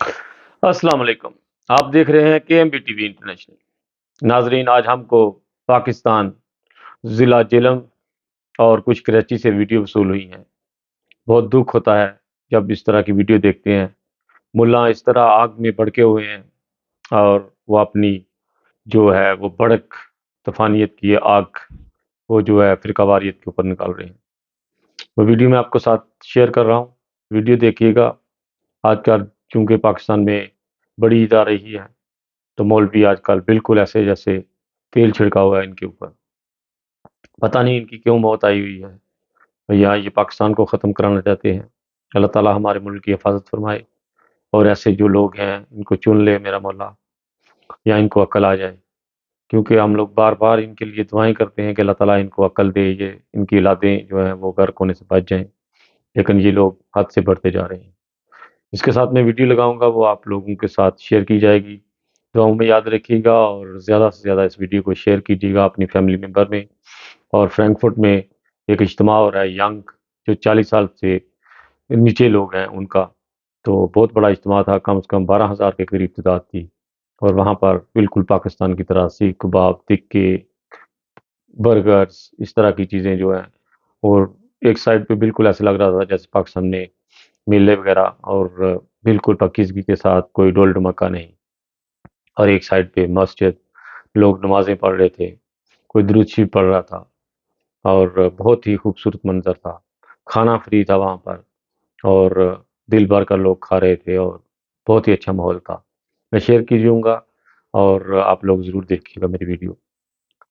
अस्सलाम वालेकुम। आप देख रहे हैं केएमबी टीवी इंटरनेशनल। नाज़रीन, आज हमको पाकिस्तान, ज़िला जेहलम और कुछ कराची से वीडियो वसूल हुई हैं। बहुत दुःख होता है जब इस तरह की वीडियो देखते हैं। मुल्ला इस तरह आग में भड़के हुए हैं और वो अपनी जो है वो भड़क तूफ़ानियत की आग वो जो है फ़िरकावारियत के ऊपर निकाल रहे हैं। वो वीडियो मैं आपको साथ शेयर कर रहा हूँ। वीडियो देखिएगा। आजकल चूँकि पाकिस्तान में बड़ी ईद आ रही है, तो मौलवी आजकल बिल्कुल ऐसे जैसे तेल छिड़का हुआ है इनके ऊपर। पता नहीं इनकी क्यों मौत आई हुई है। या ये पाकिस्तान को ख़त्म कराना चाहते हैं। अल्लाह ताला हमारे मुल्क की हिफ़ाज़त फ़रमाए और ऐसे जो लोग हैं इनको चुन ले मेरा मौला, या इनको अक्ल आ जाए। क्योंकि हम लोग बार-बार इनके लिए दुआएँ करते हैं कि अल्लाह ताला इनको अक्ल दे, ये इनकी औलादें जो हैं वो गर्क होने से बच जाएँ। लेकिन ये लोग हद से बढ़ते जा रहे हैं। इसके साथ मैं वीडियो लगाऊँगा, वो आप लोगों के साथ शेयर की जाएगी। दुआओं में याद रखिएगा और ज़्यादा से ज़्यादा इस वीडियो को शेयर कीजिएगा अपनी फैमिली मेंबर में। और फ्रैंकफर्ट में एक इज्तिमा हो रहा है यंग, जो 40 साल से नीचे लोग हैं उनका। तो बहुत बड़ा इज्तिमा था, कम से कम 12,000 के करीब तादाद थी। और वहाँ पर बिल्कुल पाकिस्तान की तरह सीख कबाब, टिक्के, बर्गर्स, इस तरह की चीज़ें जो हैं, और एक साइड पे बिल्कुल ऐसा लग रहा था जैसे पाकिस्तान में मेले वगैरह, और बिल्कुल पाकीज़गी के साथ, कोई ढोल-ढमाका नहीं। और एक साइड पे मस्जिद, लोग नमाज़ें पढ़ रहे थे, कोई दुरूद शरीफ पढ़ रहा था और बहुत ही खूबसूरत मंज़र था। खाना फ्री था वहाँ पर और दिल भर कर लोग खा रहे थे और बहुत ही अच्छा माहौल था। मैं शेयर कीजूँगा और आप लोग ज़रूर देखिएगा मेरी वीडियो।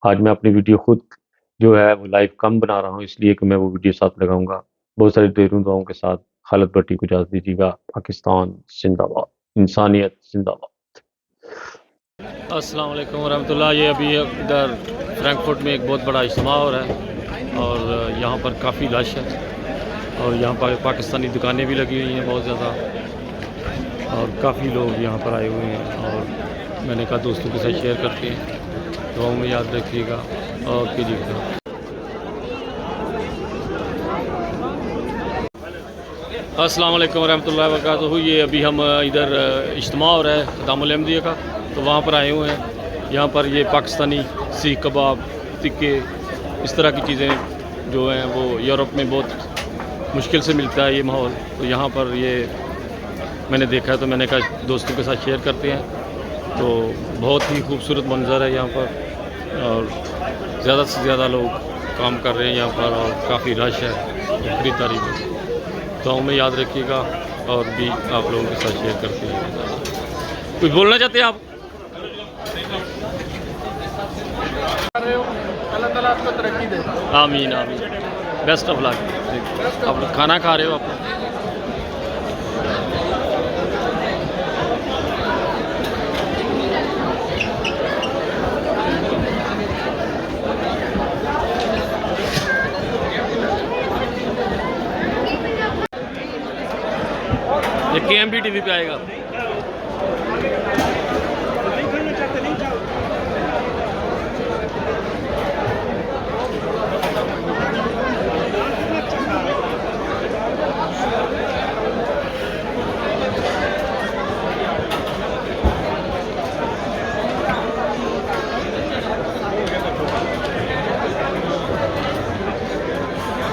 आज मैं अपनी वीडियो खुद जो है वो लाइव कम बना रहा हूँ, इसलिए कि मैं वो वीडियो साथ लगाऊँगा। बहुत सारी ढेरों दुआओं के साथ खालिद भट्टी को इजाज़त दीजिएगा। पाकिस्तान ज़िंदाबाद, इंसानियत ज़िंदाबाद। अस्सलाम वालेकुम वरहमतुल्लाह। ये अभी इधर फ्रैंकफर्ट में एक बहुत बड़ा इज्तिमा हो रहा है और यहाँ पर काफ़ी रश है और यहाँ पर पाकिस्तानी दुकानें भी लगी हुई हैं बहुत ज़्यादा और काफ़ी लोग यहाँ पर आए हुए हैं। और मैंने कहा दोस्तों के साथ शेयर करते हैं, दुआओं में याद रखिएगा और कीजिएगा। अस्सलाम वालेकुम रहमतुल्लाहि व बरकातुहू। ये अभी हम इधर इज्तिमा हो रहा है दामुल अहमदिया का, तो वहाँ पर आए हुए हैं। यहाँ पर ये पाकिस्तानी सीख कबाब, टिक्के, इस तरह की चीज़ें जो हैं वो यूरोप में बहुत मुश्किल से मिलता है ये माहौल। तो यहाँ पर ये मैंने देखा है, तो मैंने कहा दोस्तों के साथ शेयर करते हैं। तो बहुत ही खूबसूरत मंज़र है यहाँ पर और ज़्यादा से ज़्यादा लोग काम कर रहे हैं यहाँ पर और काफ़ी रश है खरीदारी में। तो में याद रखिएगा और भी आप लोगों के साथ शेयर करते हैं। कुछ बोलना चाहते हैं आप? अल्लाह ताला आपको तरक्की दे। आमीन आमीन। Best of luck. आप लोग खाना खा रहे हो आप? ये केएमबी टीवी पे आएगा।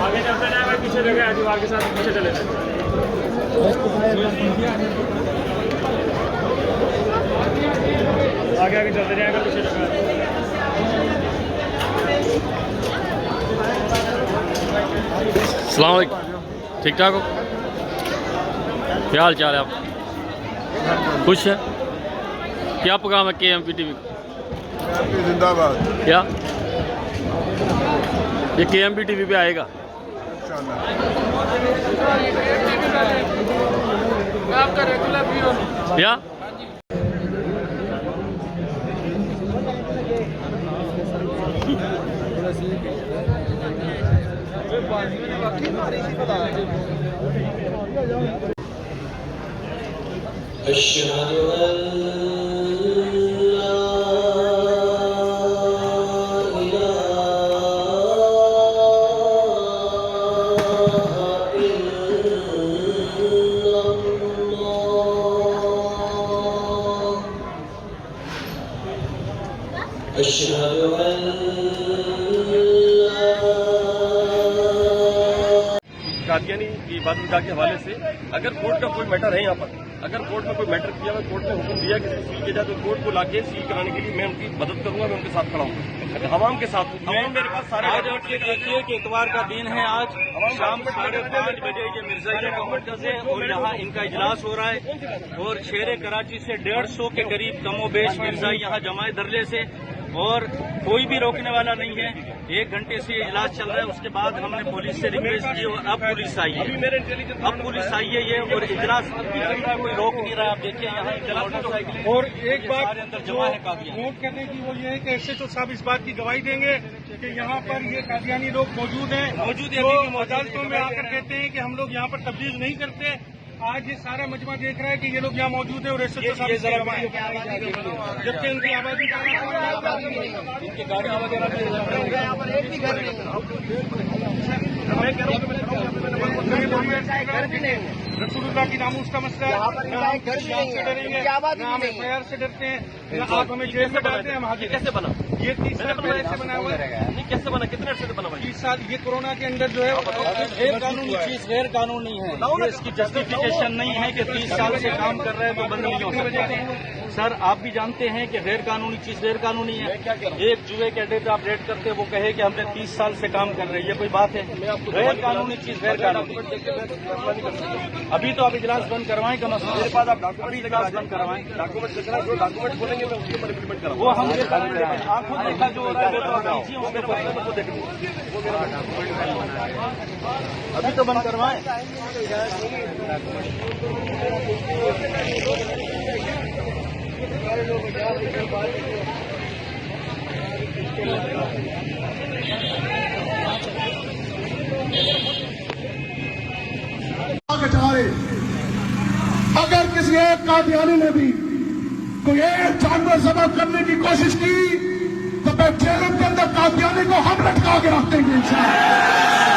आगे चलते जाएगा, पीछे जगह है दीवार के साथ, पीछे चले जाए। आगे आगे चलते जाएगा, पीछे जगह है। अस्सलाम वालेकुम। ठीक ठाक हो? क्या हाल चाल है आप? खुश है? क्या प्रोग्राम है केएमबी टीवी? जिंदाबाद। क्या ये केएमबी टीवी पे आएगा? मैं आपका रेगुलर व्यूअर हूं। क्या अशहदु कादियानी की इबादतगाह के हवाले से अगर कोर्ट का कोई मैटर है यहाँ पर, अगर कोर्ट में कोई मैटर किया हुआ, कोर्ट ने हुक्म दिया कि सील किया जाए, तो कोर्ट को लाके सील कराने के लिए मैं उनकी मदद करूंगा, मैं उनके साथ खड़ा हूँ, आवाम के साथ हूँ। मेरे पास सारे देखिए कि इतवार का दिन है, आज शाम 5:30 बजे ये मिर्जाइया का मरकज है और यहाँ इनका इजलास हो रहा है और शेर कराची से 150 के करीब कमोबेश मिर्जाई यहाँ जमाए धरले से, और कोई भी रोकने वाला नहीं है। 1 घंटे से इजलास चल रहा है। उसके बाद हमने पुलिस से रिक्वेस्ट की और अब पुलिस आई है, ये और इजलास अब भी चल रहा है, कोई रोक नहीं रहा है। आप देखिए यहाँ मोटरसाइकिल और एक बात अंदर जमा है कादियानी। नोट करने की वो ये है कि एसएचओ साहब इस बात की गवाही देंगे कि यहाँ पर ये कादियानी लोग मौजूद हैं, जो अदालतों में आकर कहते हैं कि हम लोग यहाँ पर तब्दील नहीं करते। आज ये सारा मजमा देख रहा है कि ये लोग यहाँ मौजूद है और एसएचओ साहब इसकी गवाही, जबकि उनकी आबादी इनकी गाड़ियाँ वगैरह रसूलुल्लाह की नामूस का मसला है। घर से डरेंगे, हम एफआईआर से डरते हैं, आप हमें जेल में डालते हैं। हम हाजिर कैसे बना? ये 30 साल पहले से बना हुआ है। नहीं, कैसे बना? कितने अर्से से बना हुआ? 30 साल ये कोरोना के अंदर जो है गैर कानूनी चीज गैर कानूनी है, ये इसकी जस्टिफिकेशन नहीं है कि 30 साल से काम कर रहे हैं तो बंद नहीं हो सकता। सर आप भी जानते हैं कि गैर कानूनी चीज गैर कानूनी है। एक जुए के अड्डे पे आप रेड करते वो कहे कि हमने 30 साल से काम कर रहे हैं, ये कोई बात है? गैर कानूनी चीज गैर कानूनी। अभी तो आप इजलास बंद करवाएं, कम अज मेरे पास आप अभी इजलास बंद करवाएं, डॉक्यूमेंट बोलेंगे मैं उसके ऊपर इम्प्लीमेंट कराऊंगा। वो हम ये करेंगे। आंखों देखा जो हो रहा है वो तो आप कीजिए, उसके फैसले को देखिए। अभी तो बंद करवाएं। अगर किसी एक कादियानी ने भी कोई एक जानवर ज़बह करने की कोशिश की तो मैं जेल के अंदर कादियानी को हम लटका के रख देंगे इंशाअल्लाह।